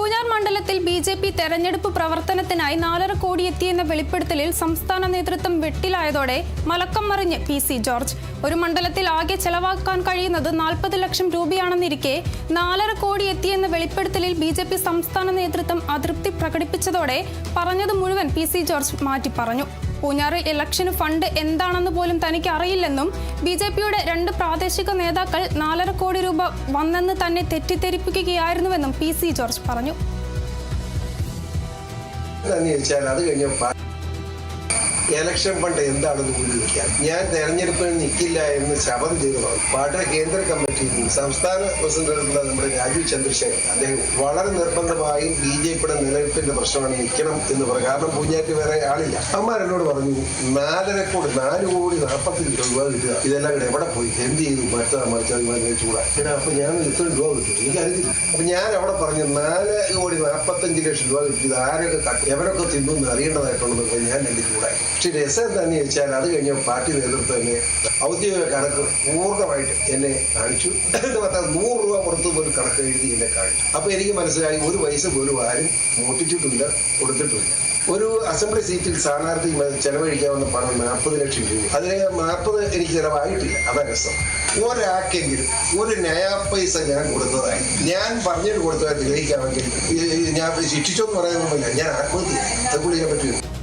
പൂഞ്ഞാർ മണ്ഡലത്തിൽ ബി.ജെ.പി. തെരഞ്ഞെടുപ്പ് പ്രവർത്തനത്തിനായി 4.5 കോടി എത്തിയെന്ന വെളിപ്പെടുത്തലിൽ സംസ്ഥാന നേതൃത്വം വെട്ടിലായതോടെ മലക്കം മറിഞ്ഞ് പി.സി. ജോർജ്. ഒരു മണ്ഡലത്തിൽ ആകെ ചെലവാക്കാൻ കഴിയുന്നത് 40 ലക്ഷം രൂപയാണെന്നിരിക്കെ 4.5 കോടി എത്തിയെന്ന വെളിപ്പെടുത്തലിൽ ബി.ജെ.പി. സംസ്ഥാന നേതൃത്വം അതൃപ്തി പ്രകടിപ്പിച്ചതോടെ പറഞ്ഞത് മുഴുവൻ പി.സി. ജോർജ് മാറ്റി പറഞ്ഞു. പൂഞ്ഞാറിൽ ഇലക്ഷന് ഫണ്ട് എന്താണെന്ന് പോലും തനിക്ക് അറിയില്ലെന്നും ബി.ജെ.പിയുടെ 2 പ്രാദേശിക നേതാക്കൾ 4.5 കോടി രൂപ വന്നെന്ന് തന്നെ തെറ്റിദ്ധരിപ്പിക്കുകയായിരുന്നുവെന്നും പി.സി. ജോർജ് പറഞ്ഞു. ഇലക്ഷൻ ഫണ്ട് എന്താണെന്ന് പോലും ചോദിക്കാം. ഞാൻ തെരഞ്ഞെടുപ്പിൽ നിൽക്കില്ല എന്ന് ശപഥം ചെയ്തതാണ്. പാർട്ടിയുടെ കേന്ദ്ര കമ്മിറ്റിയിൽ സംസ്ഥാന പ്രസിഡന്റായിട്ടുള്ള നമ്മുടെ രാജീവ് ചന്ദ്രശേഖർ അദ്ദേഹം വളരെ നിർബന്ധമായും ബി.ജെ.പിയുടെ നിലനിൽപ്പിന്റെ പ്രശ്നമാണ് നിൽക്കണം എന്ന് പറയും. കാരണം പൂഞ്ഞാറ്റ് വേറെ ആളില്ല. അമ്മമാരെന്നോട് പറഞ്ഞു 4.5 കോടി 4 കോടി 40 രൂപ കിട്ടുക, ഇതെല്ലാം കൂടെ എവിടെ പോയി എന്ത് ചെയ്തു മറിച്ചത് ചൂടാ. അപ്പൊ ഞാൻ എത്ര രൂപ കിട്ടും എനിക്കറിയില്ല. അപ്പൊ ഞാൻ അവിടെ പറഞ്ഞു 4 കോടി 45 ലക്ഷം രൂപ കിട്ടിയത് ആരൊക്കെ എവരൊക്കെ തിന്നു അറിയേണ്ടതായിട്ടുണ്ടെന്ന് ഞാൻ എന്റെ ചൂടായി. പക്ഷെ രസം എന്താണെന്ന് ചോദിച്ചാൽ അത് കഴിഞ്ഞ പാർട്ടി നേതൃത്വം തന്നെ ഔദ്യോഗിക കണക്ക് പൂർണ്ണമായിട്ട് എന്നെ കാണിച്ചു. 100 രൂപ പുറത്തു പോലും കണക്ക് എഴുതി എന്നെ കാണിച്ചു. അപ്പൊ എനിക്ക് മനസ്സിലായി ഒരു പൈസ പോലും ആരും മോട്ടിച്ചിട്ടില്ല, കൊടുത്തിട്ടില്ല. ഒരു അസംബ്ലി സീറ്റിൽ സ്ഥാനാർത്ഥി ചെലവഴിക്കാവുന്ന പണം 40 ലക്ഷം രൂപ. അതിന് 40 എനിക്ക് ചിലവായിട്ടില്ല. അതാ രസം. ഒരാൾക്കെങ്കിലും ഒരു നയാ പൈസ ഞാൻ കൊടുത്തതായി ഞാൻ പറഞ്ഞിട്ട് കൊടുത്തതായി തെളിയിക്കാമെങ്കിൽ ഞാൻ ശിക്ഷിച്ചോന്ന് പറയുന്നില്ല, ഞാൻ ആത്മഹത്യ ചെയ്യാൻ പറ്റും.